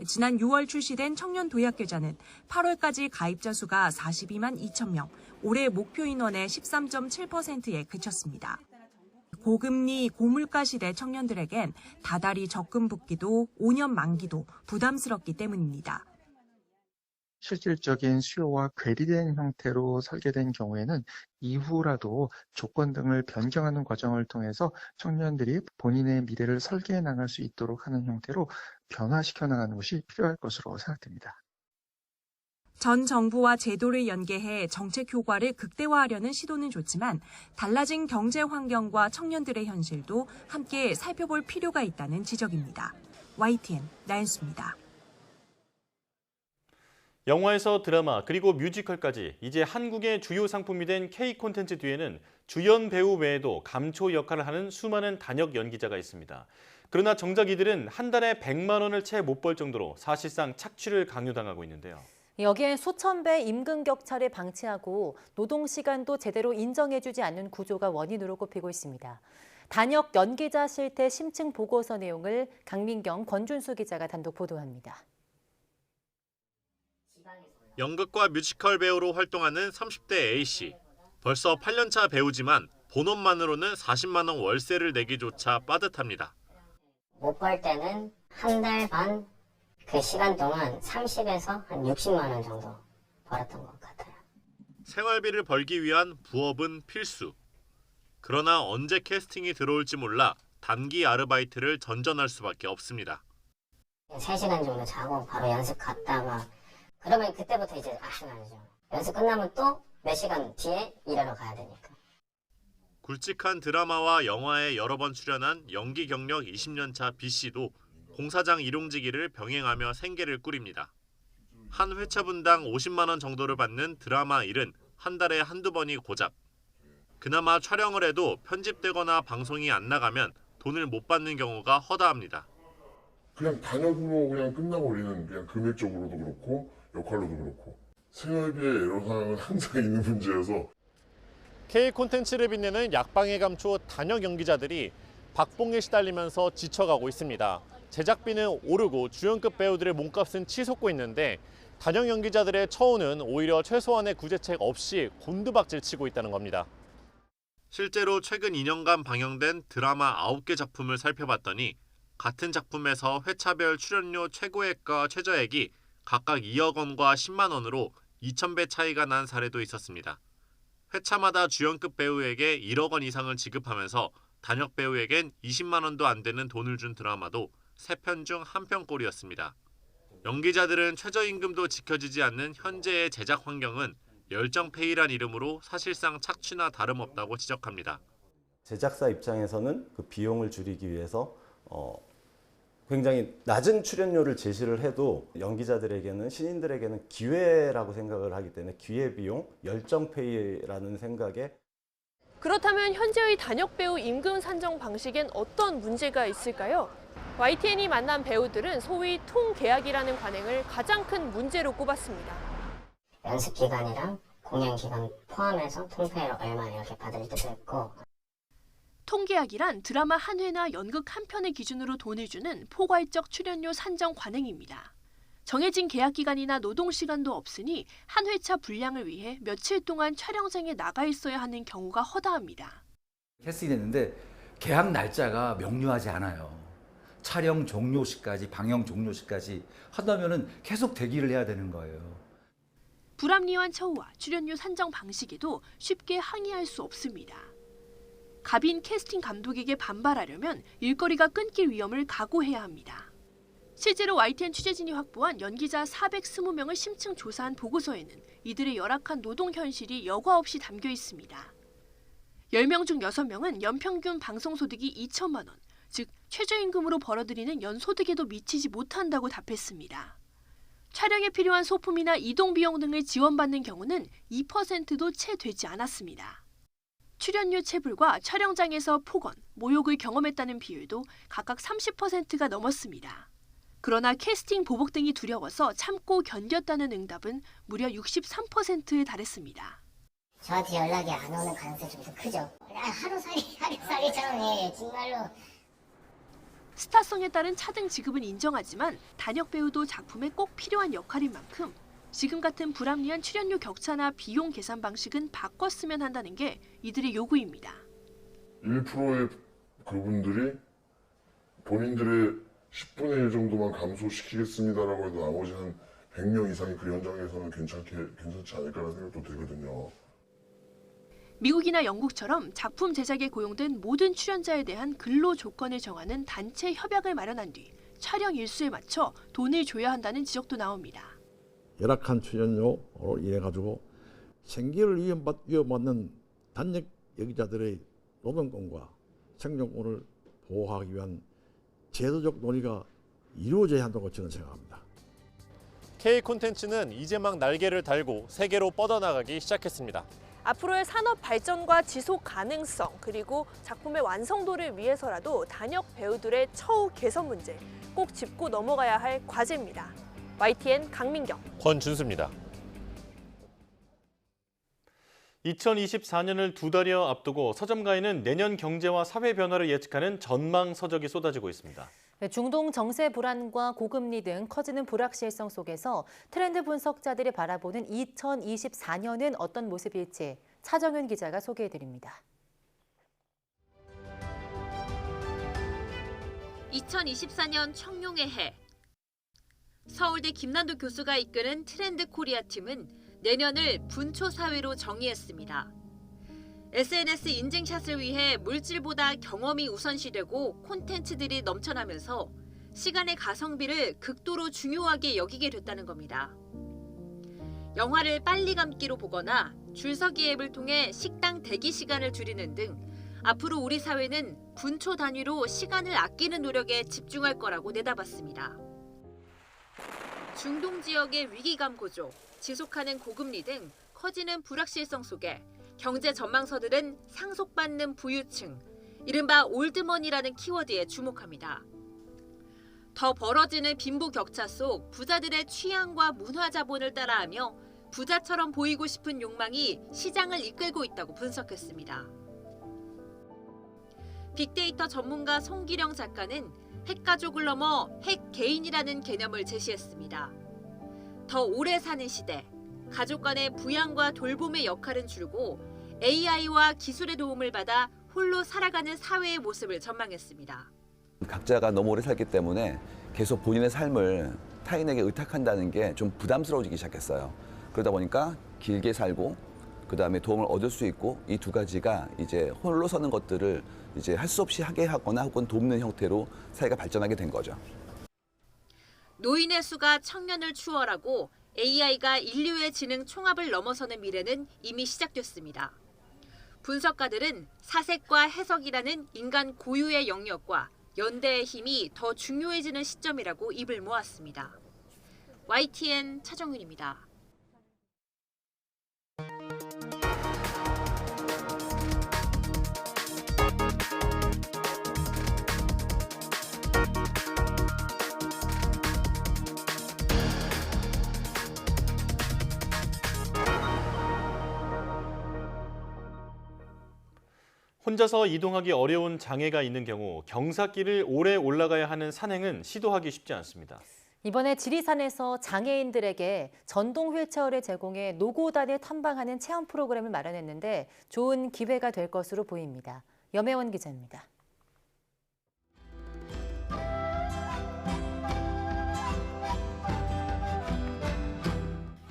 지난 6월 출시된 청년 도약 계좌는 8월까지 가입자 수가 42만 2천 명, 올해 목표 인원의 13.7%에 그쳤습니다. 고금리, 고물가 시대 청년들에겐 다달이 적금 붓기도 5년 만기도 부담스럽기 때문입니다. 실질적인 수요와 괴리된 형태로 설계된 경우에는 이후라도 조건 등을 변경하는 과정을 통해서 청년들이 본인의 미래를 설계해 나갈 수 있도록 하는 형태로 변화시켜 나가는 것이 필요할 것으로 생각됩니다. 전 정부와 제도를 연계해 정책 효과를 극대화하려는 시도는 좋지만 달라진 경제 환경과 청년들의 현실도 함께 살펴볼 필요가 있다는 지적입니다. YTN 나연수입니다. 영화에서 드라마 그리고 뮤지컬까지 이제 한국의 주요 상품이 된 K 콘텐츠 뒤에는 주연 배우 외에도 감초 역할을 하는 수많은 단역 연기자가 있습니다. 그러나 정작 이들은 한 달에 100만 원을 채 못 벌 정도로 사실상 착취를 강요당하고 있는데요. 여기에 수천 배 임금 격차를 방치하고 노동 시간도 제대로 인정해주지 않는 구조가 원인으로 꼽히고 있습니다. 단역 연기자 실태 심층 보고서 내용을 강민경, 권준수 기자가 단독 보도합니다. 연극과 뮤지컬 배우로 활동하는 30대 A씨. 벌써 8년차 배우지만 본업만으로는 40만 원 월세를 내기조차 빠듯합니다. 못 벌 때는 한 달 반 그 시간 동안 30에서 한 60만 원 정도 벌었던 것 같아요. 생활비를 벌기 위한 부업은 필수. 그러나 언제 캐스팅이 들어올지 몰라 단기 아르바이트를 전전할 수밖에 없습니다. 3시간 정도 자고 바로 연습 갔다가 그러면 그때부터 이제 아쉬워하죠. 연습 끝나면 또 몇 시간 뒤에 일하러 가야 되니까. 굵직한 드라마와 영화에 여러 번 출연한 연기 경력 20년 차 B씨도 공사장 일용직일을 병행하며 생계를 꾸립니다. 한 회차 분당 50만 원 정도를 받는 드라마 일은 한 달에 한두 번이 고작. 그나마 촬영을 해도 편집되거나 방송이 안 나가면 돈을 못 받는 경우가 허다합니다. 그냥 단역으로 그냥 끝나버리는 그냥 금액적으로도 그렇고 역할로도 그렇고 생활비의 애로사항은 항상 있는 문제여서 K 콘텐츠를 빛내는 약방의 감초 단역 연기자들이 박봉에 시달리면서 지쳐가고 있습니다. 제작비는 오르고 주연급 배우들의 몸값은 치솟고 있는데 단역 연기자들의 처우는 오히려 최소한의 구제책 없이 곤두박질 치고 있다는 겁니다. 실제로 최근 2년간 방영된 드라마 9개 작품을 살펴봤더니 같은 작품에서 회차별 출연료 최고액과 최저액이 각각 2억 원과 10만 원으로 2,000배 차이가 난 사례도 있었습니다. 회차마다 주연급 배우에게 1억 원 이상을 지급하면서 단역 배우에겐 20만 원도 안 되는 돈을 준 드라마도 3편 중 1편꼴이었습니다. 연기자들은 최저임금도 지켜지지 않는 현재의 제작 환경은 열정페이란 이름으로 사실상 착취나 다름없다고 지적합니다. 제작사 입장에서는 그 비용을 줄이기 위해서 굉장히 낮은 출연료를 제시를 해도 연기자들에게는 신인들에게는 기회라고 생각을 하기 때문에 기회비용, 열정페이라는 생각에 그렇다면 현재의 단역 배우 임금 산정 방식엔 어떤 문제가 있을까요? YTN이 만난 배우들은 소위 통계약이라는 관행을 가장 큰 문제로 꼽았습니다. 연습 기간이랑 공연 기간 포함해서 통폐로 얼마 이렇게 받을 때도 있고. 통계약이란 드라마 한 회나 연극 한 편을 기준으로 돈을 주는 포괄적 출연료 산정 관행입니다. 정해진 계약 기간이나 노동 시간도 없으니 한 회차 분량을 위해 며칠 동안 촬영장에 나가 있어야 하는 경우가 허다합니다. 캐스팅이 됐는데 계약 날짜가 명료하지 않아요. 촬영 종료 시까지, 방영 종료 시까지 하다면은 계속 대기를 해야 되는 거예요. 불합리한 처우와 출연료 산정 방식에도 쉽게 항의할 수 없습니다. 갑인 캐스팅 감독에게 반발하려면 일거리가 끊길 위험을 각오해야 합니다. 실제로 YTN 취재진이 확보한 연기자 420명을 심층 조사한 보고서에는 이들의 열악한 노동 현실이 여과 없이 담겨 있습니다. 10명 중 6명은 연평균 방송소득이 2천만 원, 즉 최저임금으로 벌어들이는 연소득에도 미치지 못한다고 답했습니다. 촬영에 필요한 소품이나 이동 비용 등을 지원받는 경우는 2%도 채 되지 않았습니다. 출연료 체불과 촬영장에서 폭언, 모욕을 경험했다는 비율도 각각 30%가 넘었습니다. 그러나 캐스팅 보복 등이 두려워서 참고 견뎠다는 응답은 무려 63%에 달했습니다. 저한테 연락이 안 오는 가능성이 좀 더 크죠. 하루살이처럼 정말로. 스타성에 따른 차등 지급은 인정하지만 단역 배우도 작품에 꼭 필요한 역할인 만큼 지금 같은 불합리한 출연료 격차나 비용 계산 방식은 바꿨으면 한다는 게 이들의 요구입니다. 1%의 그분들이 본인들의 10분의 1 정도만 감소시키겠습니다라고 해도 나머지 한 100명 이상이 그 현장에서는 괜찮지 않을까라는 생각도 들거든요. 미국이나 영국처럼 작품 제작에 고용된 모든 출연자에 대한 근로 조건을 정하는 단체 협약을 마련한 뒤 촬영 일수에 맞춰 돈을 줘야 한다는 지적도 나옵니다. 열악한 출연료로 인해 가지고 생계를 위협받는 단역 연기자들의 노동권과 생존권을 보호하기 위한 제도적 논의가 이루어져야 한다고 저는 생각합니다. K 콘텐츠는 이제 막 날개를 달고 세계로 뻗어나가기 시작했습니다. 앞으로의 산업 발전과 지속 가능성 그리고 작품의 완성도를 위해서라도 단역 배우들의 처우 개선 문제 꼭 짚고 넘어가야 할 과제입니다. YTN 강민경, 권준수입니다. 2024년을 2달여 앞두고 서점가에는 내년 경제와 사회 변화를 예측하는 전망 서적이 쏟아지고 있습니다. 중동 정세 불안과 고금리 등 커지는 불확실성 속에서 트렌드 분석자들이 바라보는 2024년은 어떤 모습일지 차정윤 기자가 소개해드립니다. 2024년 청룡의 해. 서울대 김난도 교수가 이끄는 트렌드 코리아 팀은 내년을 분초 사회로 정의했습니다. SNS 인증샷을 위해 물질보다 경험이 우선시되고 콘텐츠들이 넘쳐나면서 시간의 가성비를 극도로 중요하게 여기게 됐다는 겁니다. 영화를 빨리 감기로 보거나 줄서기 앱을 통해 식당 대기 시간을 줄이는 등 앞으로 우리 사회는 분초 단위로 시간을 아끼는 노력에 집중할 거라고 내다봤습니다. 중동 지역의 위기감 고조, 지속하는 고금리 등 커지는 불확실성 속에 경제 전망서들은 상속받는 부유층, 이른바 올드머니라는 키워드에 주목합니다. 더 벌어지는 빈부 격차 속 부자들의 취향과 문화 자본을 따라하며 부자처럼 보이고 싶은 욕망이 시장을 이끌고 있다고 분석했습니다. 빅데이터 전문가 송기령 작가는 핵가족을 넘어 핵개인이라는 개념을 제시했습니다. 더 오래 사는 시대, 가족 간의 부양과 돌봄의 역할은 줄고 AI와 기술의 도움을 받아 홀로 살아가는 사회의 모습을 전망했습니다. 각자가 너무 오래 살기 때문에 계속 본인의 삶을 타인에게 의탁한다는 게 좀 부담스러워지기 시작했어요. 그러다 보니까 길게 살고 그다음에 도움을 얻을 수 있고 이 두 가지가 이제 홀로 서는 것들을 이제 할 수 없이 하게 하거나 혹은 돕는 형태로 사회가 발전하게 된 거죠. 노인의 수가 청년을 추월하고 AI가 인류의 지능 총합을 넘어서는 미래는 이미 시작됐습니다. 분석가들은 사색과 해석이라는 인간 고유의 영역과 연대의 힘이 더 중요해지는 시점이라고 입을 모았습니다. YTN 차정윤입니다. 혼자서 이동하기 어려운 장애가 있는 경우 경사길을 오래 올라가야 하는 산행은 시도하기 쉽지 않습니다. 이번에 지리산에서 장애인들에게 전동 휠체어를 제공해 노고단을 탐방하는 체험 프로그램을 마련했는데 좋은 기회가 될 것으로 보입니다. 염혜원 기자입니다.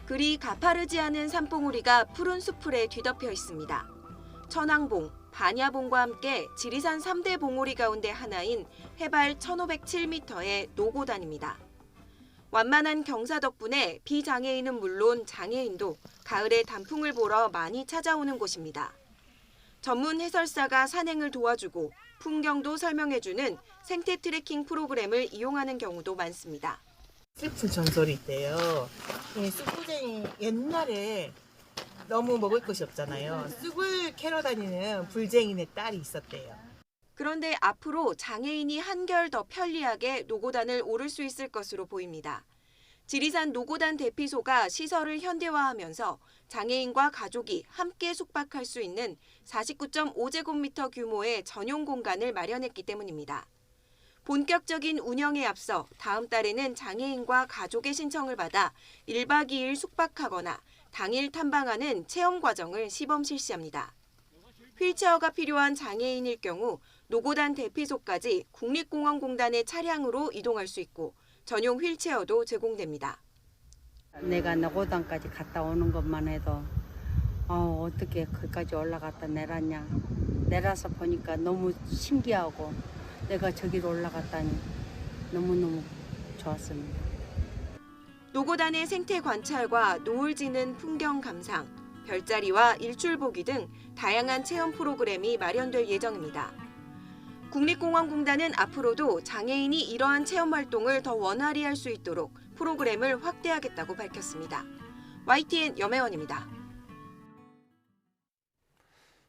그리 가파르지 않은 산봉우리가 푸른 수풀에 뒤덮여 있습니다. 천왕봉, 반야봉과 함께 지리산 3대 봉우리 가운데 하나인 해발 1507m의 노고단입니다. 완만한 경사 덕분에 비장애인은 물론 장애인도 가을에 단풍을 보러 많이 찾아오는 곳입니다. 전문 해설사가 산행을 도와주고 풍경도 설명해주는 생태 트레킹 프로그램을 이용하는 경우도 많습니다. 슬픈 전설이 있대요. 이 쑥부쟁이 옛날에 너무 먹을 것이 없잖아요. 쑥을 캐러 다니는 불쟁이네 딸이 있었대요. 그런데 앞으로 장애인이 한결 더 편리하게 노고단을 오를 수 있을 것으로 보입니다. 지리산 노고단 대피소가 시설을 현대화하면서 장애인과 가족이 함께 숙박할 수 있는 49.5제곱미터 규모의 전용 공간을 마련했기 때문입니다. 본격적인 운영에 앞서 다음 달에는 장애인과 가족의 신청을 받아 1박 2일 숙박하거나 당일 탐방하는 체험 과정을 시범 실시합니다. 휠체어가 필요한 장애인일 경우 노고단 대피소까지 국립공원공단의 차량으로 이동할 수 있고 전용 휠체어도 제공됩니다. 내가 노고단까지 갔다 오는 것만 해도 어떻게 거기까지 올라갔다 내렸냐. 내려서 보니까 너무 신기하고 내가 저기로 올라갔다니 너무너무 좋았습니다. 노고단의 생태 관찰과 노을 지는 풍경 감상, 별자리와 일출 보기 등 다양한 체험 프로그램이 마련될 예정입니다. 국립공원공단은 앞으로도 장애인이 이러한 체험 활동을 더 원활히 할 수 있도록 프로그램을 확대하겠다고 밝혔습니다. YTN 염혜원입니다.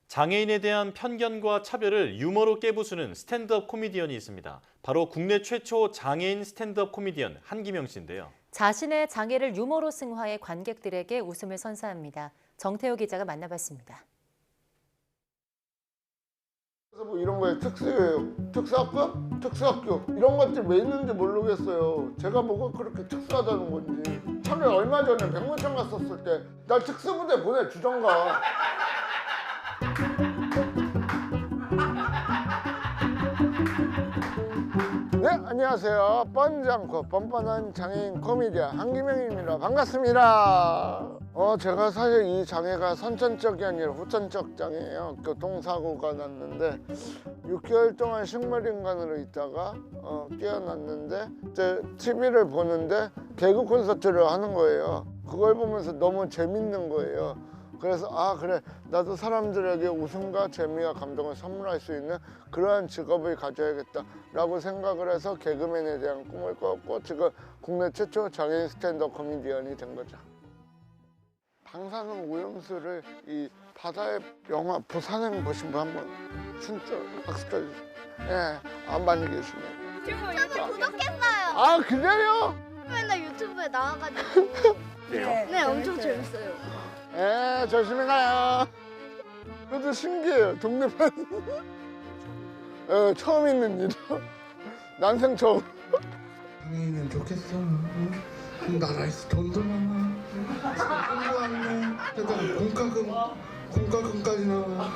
장애인에 대한 편견과 차별을 유머로 깨부수는 스탠드업 코미디언이 있습니다. 바로 국내 최초 장애인 스탠드업 코미디언 한기명 씨인데요. 자신의 장애를 유머로 승화해 관객들에게 웃음을 선사합니다. 정태호 기자가 만나봤습니다. 그래서 뭐 이런 거에 특수예요. 특수학급? 특수학교. 이런 것들 왜 있는지 모르겠어요. 제가 뭐가 그렇게 특수하다는 건지. 참여 얼마 전에 백문청 갔었을 때 날 특수부대 보내주던가. 네, 안녕하세요. 뻔지 않고 뻔뻔한 장애인 코미디언 한기명입니다. 반갑습니다. 제가 사실 이 장애가 선천적이 아니라 후천적 장애예요. 교통사고가 났는데 6개월 동안 식물인간으로 있다가 깨어났는데 제 TV를 보는데 개그 콘서트를 하는 거예요. 그걸 보면서 너무 재밌는 거예요. 그래서 그래, 나도 사람들에게 웃음과 재미와 감동을 선물할 수 있는 그러한 직업을 가져야겠다라고 생각을 해서 개그맨에 대한 꿈을 꿨고 지금 국내 최초 장애인 스탠드업 코미디언이 된 거죠. 방사능 오염수를 이 바다의 영화 부산행 보신 분 한번 진짜 박수 쳐주세요. 예, 안 많이 계시네요. 유튜브 구독했어요. 그래요? 맨날 유튜브에 나와가지고. 네, 엄청 재밌어요. 예, 조심히 가요. 그래도 신기해요. 동네판. 처음 있는 일이요. 난생 처음. 장애인은 좋겠어. 나라에서 돈도 많아. 공부하네. 게다가 공과금까지 나와.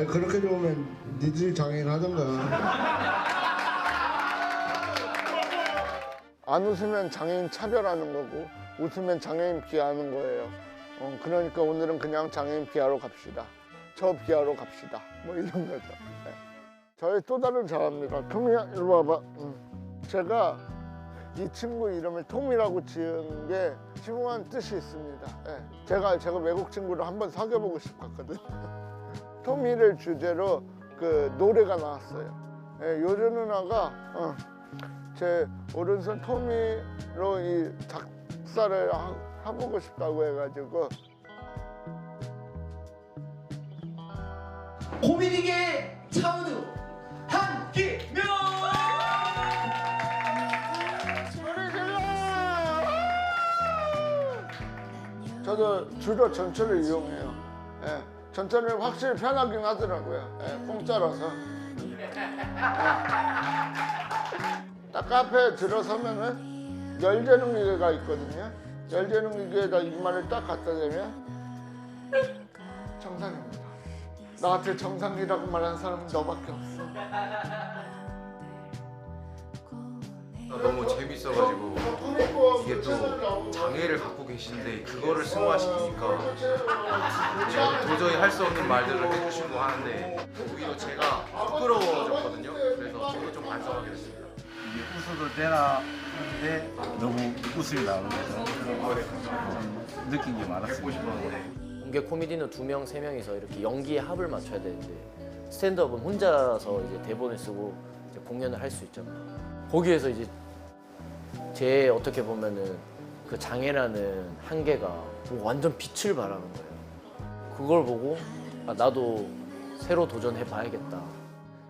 그렇게 좋으면 니들 장애인 하던가. 안 웃으면 장애인 차별하는 거고 웃으면 장애인 비하하는 거예요. 그러니까 오늘은 그냥 장애인 비하로 갑시다. 저 비하로 갑시다. 뭐 이런 거죠. 네. 저의 또 다른 자아입니다. 토미야, 이리 와봐. 제가 이 친구 이름을 톰이라고 지은 게 심오한 뜻이 있습니다. 네. 제가 외국 친구를 한번 사귀어보고 싶었거든요. 토미를 주제로 그 노래가 나왔어요. 네, 요즘 누나가 제 오른손 토미로 이 작사를 해보고 싶다고 해가지고. 코미디계 차은우 한기명. 저도 주로 전철을 이용해요. 예, 전철은 확실히 편하긴 하더라고요. 예, 공짜라서. 딱 카페에 들어서면은 열재능 기계가 있거든요. 열재능 기계에다 이마를 딱 갖다 대면 정상입니다. 나한테 정상이라고 말하는 사람은 너밖에 없어. 너무 재밌어가지고 이게 또 장애를 갖고 계신데 그거를 승화시키니까 제가 도저히 할 수 없는 말들을 해주시고 하는데 오히려 제가 부끄러워졌거든요. 그래서 저도 좀 반성하게 됐습니다. 웃어도 되나 하는데 너무 웃음이 나오는 거죠. 좀 느낀 게 많았습니다. 공개 코미디는 2명, 3명이서 이렇게 연기의 합을 맞춰야 되는데 스탠드업은 혼자서 이제 대본을 쓰고 이제 공연을 할 수 있잖아요. 거기에서 이제 제 어떻게 보면은 그 장애라는 한계가 뭐 완전 빛을 발하는 거예요. 그걸 보고 아, 나도 새로 도전해 봐야겠다.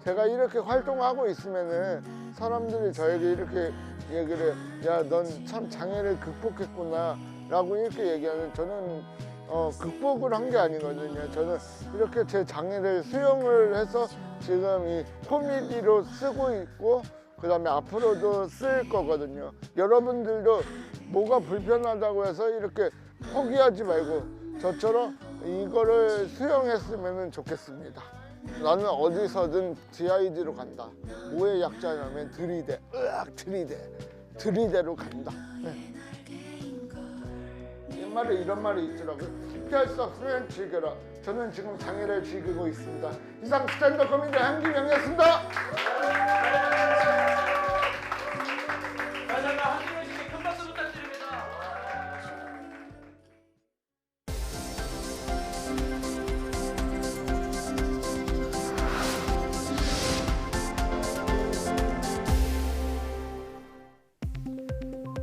제가 이렇게 활동하고 있으면은 사람들이 저에게 이렇게 얘기를 해. 야, 넌 참 장애를 극복했구나 라고 이렇게 얘기하는, 저는 극복을 한 게 아니거든요. 저는 이렇게 제 장애를 수용을 해서 지금 이 코미디로 쓰고 있고 그다음에 앞으로도 쓸 거거든요. 여러분들도 뭐가 불편하다고 해서 이렇게 포기하지 말고 저처럼 이거를 수용했으면 좋겠습니다. 나는 어디서든 DID로 간다. 뭐의 약자냐면 들이대, 으악 들이대, 들이대로 간다. 네. 옛말에 이런 말이 있더라고요. 피할 수 없으면 즐겨라. 저는 지금 장애를 즐기고 있습니다. 이상 스탠드업 코미디 한기명이었습니다. 다시 한번 한기명 씨께 큰 박수 부탁드립니다.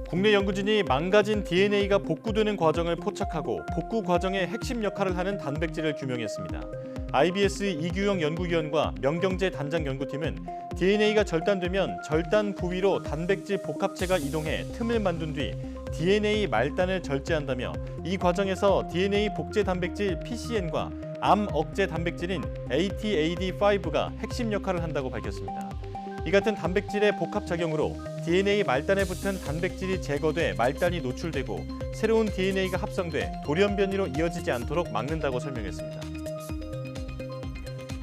국내 연구진이 망가진 DNA가 복구되는 과정을 포착하고 복구 과정의 핵심 역할을 하는 단백질을 규명했습니다. IBS 이규영 연구위원과 명경제 단장 연구팀은 DNA가 절단되면 절단 부위로 단백질 복합체가 이동해 틈을 만든 뒤 DNA 말단을 절제한다며 이 과정에서 DNA 복제 단백질 PCN과 암 억제 단백질인 ATAD5가 핵심 역할을 한다고 밝혔습니다. 이 같은 단백질의 복합작용으로 DNA 말단에 붙은 단백질이 제거돼 말단이 노출되고 새로운 DNA가 합성돼 돌연변이로 이어지지 않도록 막는다고 설명했습니다.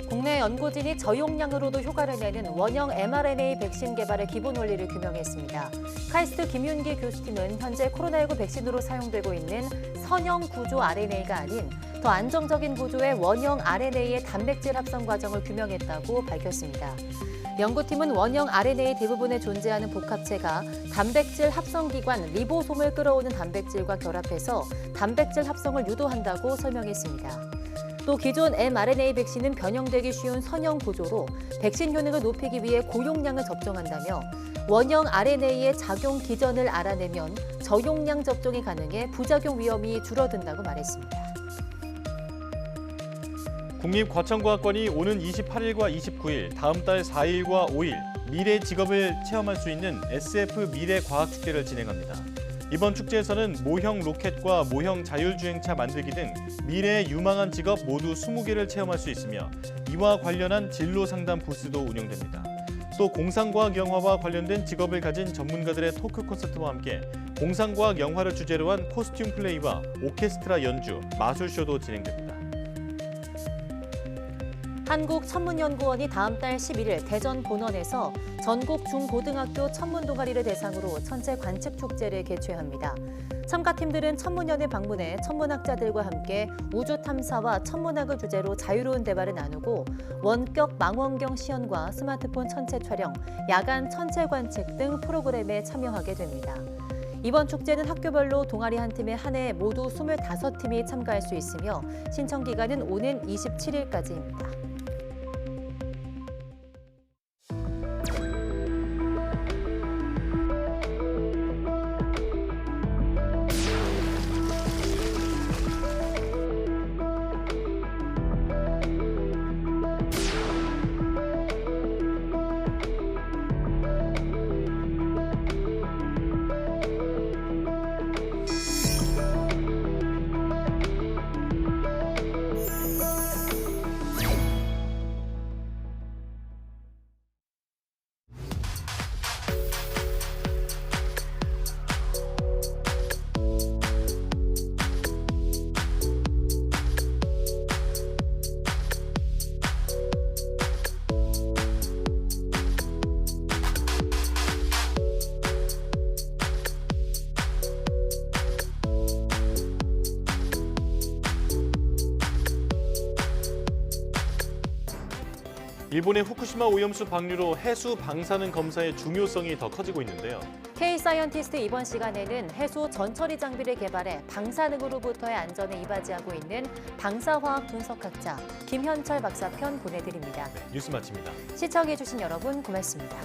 국내 연구진이 저용량으로도 효과를 내는 원형 mRNA 백신 개발의 기본 원리를 규명했습니다. 카이스트 김윤기 교수팀은 현재 코로나19 백신으로 사용되고 있는 선형 구조 RNA가 아닌 더 안정적인 구조의 원형 RNA의 단백질 합성 과정을 규명했다고 밝혔습니다. 연구팀은 원형 RNA 대부분에 존재하는 복합체가 단백질 합성기관 리보솜을 끌어오는 단백질과 결합해서 단백질 합성을 유도한다고 설명했습니다. 또 기존 mRNA 백신은 변형되기 쉬운 선형 구조로 백신 효능을 높이기 위해 고용량을 접종한다며 원형 RNA의 작용 기전을 알아내면 저용량 접종이 가능해 부작용 위험이 줄어든다고 말했습니다. 국립과천과학관이 오는 28일과 29일, 다음 달 4일과 5일 미래 직업을 체험할 수 있는 SF 미래 과학축제를 진행합니다. 이번 축제에서는 모형 로켓과 모형 자율주행차 만들기 등 미래의 유망한 직업 모두 20개를 체험할 수 있으며 이와 관련한 진로 상담 부스도 운영됩니다. 또 공상과학 영화와 관련된 직업을 가진 전문가들의 토크 콘서트와 함께 공상과학 영화를 주제로 한 코스튬 플레이와 오케스트라 연주, 마술쇼도 진행됩니다. 한국천문연구원이 다음 달 11일 대전 본원에서 전국 중고등학교 천문 동아리를 대상으로 천체 관측 축제를 개최합니다. 참가팀들은 천문연을 방문해 천문학자들과 함께 우주 탐사와 천문학을 주제로 자유로운 대화를 나누고 원격 망원경 시연과 스마트폰 천체 촬영, 야간 천체 관측 등 프로그램에 참여하게 됩니다. 이번 축제는 학교별로 동아리 한 팀에 한 해 모두 25팀이 참가할 수 있으며 신청 기간은 오는 27일까지입니다. 일본의 후쿠시마 오염수 방류로 해수 방사능 검사의 중요성이 더 커지고 있는데요. K-사이언티스트 이번 시간에는 해수 전처리 장비를 개발해 방사능으로부터의 안전에 이바지하고 있는 방사화학 분석학자 김현철 박사 편 보내드립니다. 네, 뉴스 마칩니다. 시청해주신 여러분 고맙습니다.